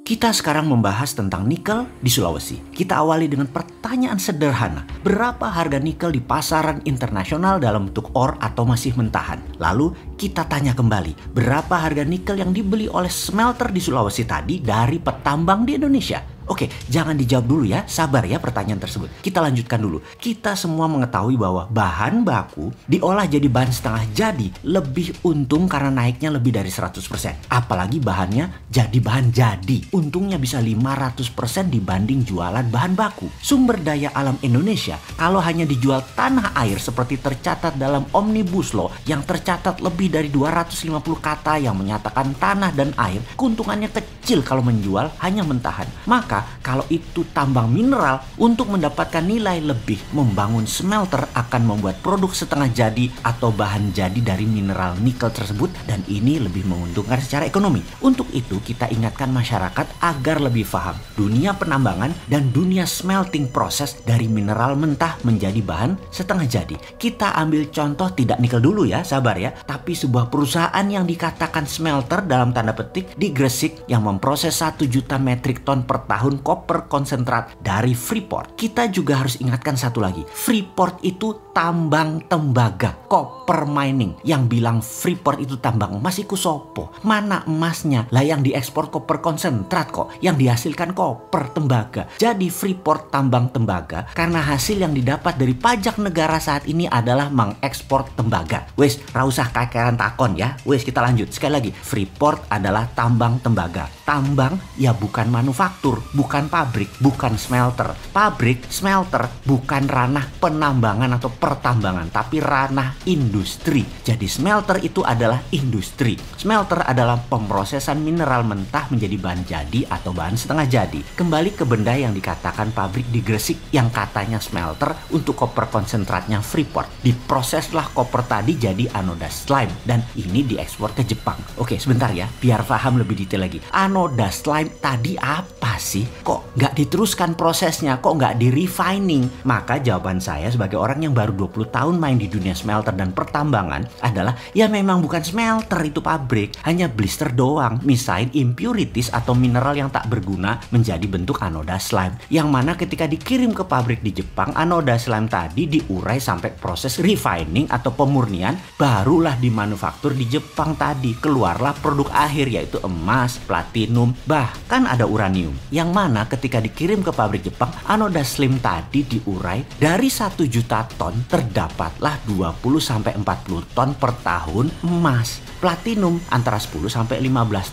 Kita sekarang membahas tentang nikel di Sulawesi. Kita awali dengan pertanyaan sederhana. Berapa harga nikel di pasaran internasional dalam bentuk ore atau masih mentahan? Lalu kita tanya kembali, berapa harga nikel yang dibeli oleh smelter di Sulawesi tadi dari petambang di Indonesia? Oke, jangan dijawab dulu ya, sabar ya pertanyaan tersebut. Kita lanjutkan dulu. Kita semua mengetahui bahwa bahan baku diolah jadi bahan setengah jadi lebih untung karena naiknya lebih dari 100%. Apalagi bahannya jadi bahan jadi. Untungnya bisa 500% dibanding jualan bahan baku. Sumber daya alam Indonesia kalau hanya dijual tanah air seperti tercatat dalam Omnibus Law yang tercatat lebih dari 250 kata yang menyatakan tanah dan air, keuntungannya kecil kalau menjual hanya mentahan. Maka kalau itu tambang mineral, untuk mendapatkan nilai lebih, membangun smelter akan membuat produk setengah jadi atau bahan jadi dari mineral nikel tersebut, dan ini lebih menguntungkan secara ekonomi. Untuk itu kita ingatkan masyarakat agar lebih paham dunia penambangan dan dunia smelting proses dari mineral mentah menjadi bahan setengah jadi. Kita ambil contoh tidak nikel dulu ya, sabar ya, tapi sebuah perusahaan yang dikatakan smelter dalam tanda petik di Gresik yang memproses 1 juta metrik ton per tahun koper konsentrat dari Freeport. Kita juga harus ingatkan satu lagi, Freeport itu tambang tembaga, copper mining. Yang bilang Freeport itu tambang emas iku sopo? Mana emasnya? Lah yang diekspor koper konsentrat kok, yang dihasilkan koper tembaga. Jadi Freeport tambang tembaga karena hasil yang didapat dari pajak negara saat ini adalah mengekspor tembaga. Wes, rausah kakeran takon ya. Wes, kita lanjut. Sekali lagi, Freeport adalah tambang tembaga. Tambang ya bukan manufaktur, bukan pabrik, bukan smelter. Pabrik, smelter bukan ranah penambangan atau pertambangan, tapi ranah industri. Jadi smelter itu adalah industri. Smelter adalah pemrosesan mineral mentah menjadi bahan jadi atau bahan setengah jadi. Kembali ke benda yang dikatakan pabrik di Gresik yang katanya smelter untuk koper konsentratnya Freeport. Diproseslah koper tadi jadi anoda slime dan ini diekspor ke Jepang. Oke, sebentar ya, biar paham lebih detail lagi. Anoda slime tadi apa sih? Kok nggak diteruskan prosesnya? Kok nggak di refining? Maka jawaban saya sebagai orang yang baru 20 tahun main di dunia smelter dan pertambangan adalah ya memang bukan smelter itu pabrik, hanya blister doang, misain impurities atau mineral yang tak berguna menjadi bentuk anoda slime. Yang mana ketika dikirim ke pabrik di Jepang, anoda slime tadi diurai sampai proses refining atau pemurnian, barulah dimanufaktur di Jepang tadi. Keluarlah produk akhir yaitu emas, platinum, bahkan ada uranium. Yang mana ketika dikirim ke pabrik Jepang, anoda slime tadi diurai dari 1 juta ton terdapatlah 20-40 ton per tahun emas. Platinum antara 10-15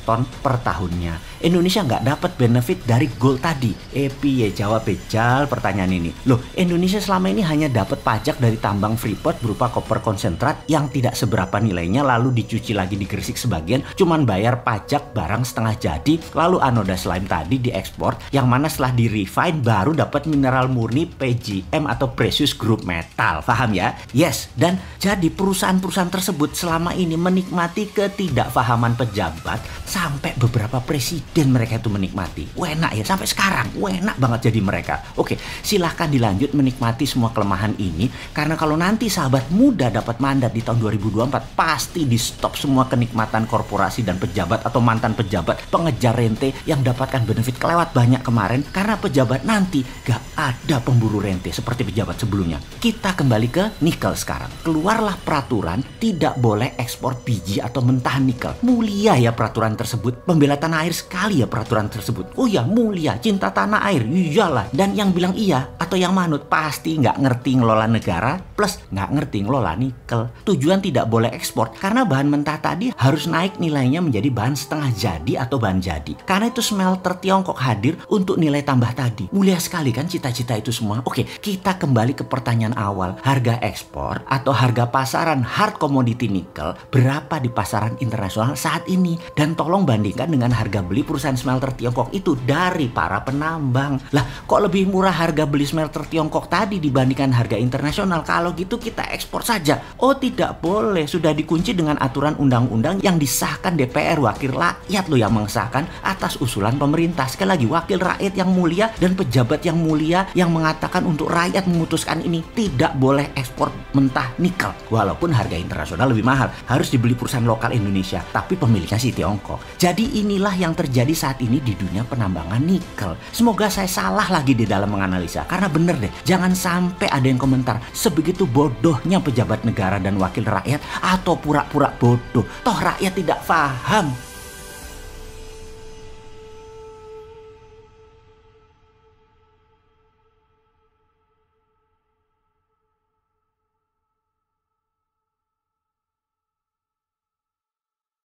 ton per tahunnya. Indonesia nggak dapat benefit dari gold tadi. Piye jawab bejal pertanyaan ini. Loh, Indonesia selama ini hanya dapat pajak dari tambang Freeport berupa koper konsentrat yang tidak seberapa nilainya, lalu dicuci lagi di Gresik sebagian, cuman bayar pajak barang setengah jadi, lalu anoda slime tadi diekspor, yang mana setelah di refine baru dapat mineral murni PGM atau precious group metal. Paham ya? Yes, dan jadi perusahaan-perusahaan tersebut selama ini menikmati ketidakfahaman pejabat sampai beberapa presiden mereka itu menikmati. Enak ya, sampai sekarang enak banget jadi mereka. Oke, silahkan dilanjut menikmati semua kelemahan ini, karena kalau nanti sahabat muda dapat mandat di tahun 2024 pasti di stop semua kenikmatan korporasi dan pejabat atau mantan pejabat pengejar rente yang dapatkan benefit kelewat banyak kemarin, karena pejabat nanti gak ada pemburu rente seperti pejabat sebelumnya. Kita kembali ke nikel sekarang. Keluarlah peraturan tidak boleh ekspor biji atau mentahan nikel. Mulia ya peraturan tersebut. Pembela tanah air sekali ya peraturan tersebut. Oh ya, mulia, cinta tanah air, iyalah. Dan yang bilang iya atau yang manut pasti nggak ngerti ngelola negara plus nggak ngerti ngelola nikel. Tujuan tidak boleh ekspor karena bahan mentah tadi harus naik nilainya menjadi bahan setengah jadi atau bahan jadi. Karena itu smelter Tiongkok hadir untuk nilai tambah tadi. Mulia sekali kan cita-cita itu semua. Oke, kita kembali ke pertanyaan awal. Harga ekspor atau harga pasaran hard commodity nikel berapa di pasaran internasional saat ini? Dan tolong bandingkan dengan harga beli perusahaan smelter Tiongkok itu dari para penambang. Lah, kok lebih murah harga beli smelter Tiongkok tadi dibandingkan harga internasional? Kalau gitu kita ekspor saja. Oh, tidak boleh. Sudah dikunci dengan aturan undang-undang yang disahkan DPR, wakil rakyat loh yang mengesahkan. disahkan atas usulan pemerintah. Sekali lagi, wakil rakyat yang mulia dan pejabat yang mulia yang mengatakan untuk rakyat memutuskan ini tidak boleh ekspor mentah nikel. Walaupun harga internasional lebih mahal, harus dibeli perusahaan lokal Indonesia, tapi pemiliknya si Tiongkok. Jadi inilah yang terjadi saat ini di dunia penambangan nikel. Semoga saya salah lagi di dalam menganalisa, karena bener deh, jangan sampai ada yang komentar sebegitu bodohnya pejabat negara dan wakil rakyat atau pura-pura bodoh. Toh rakyat tidak paham.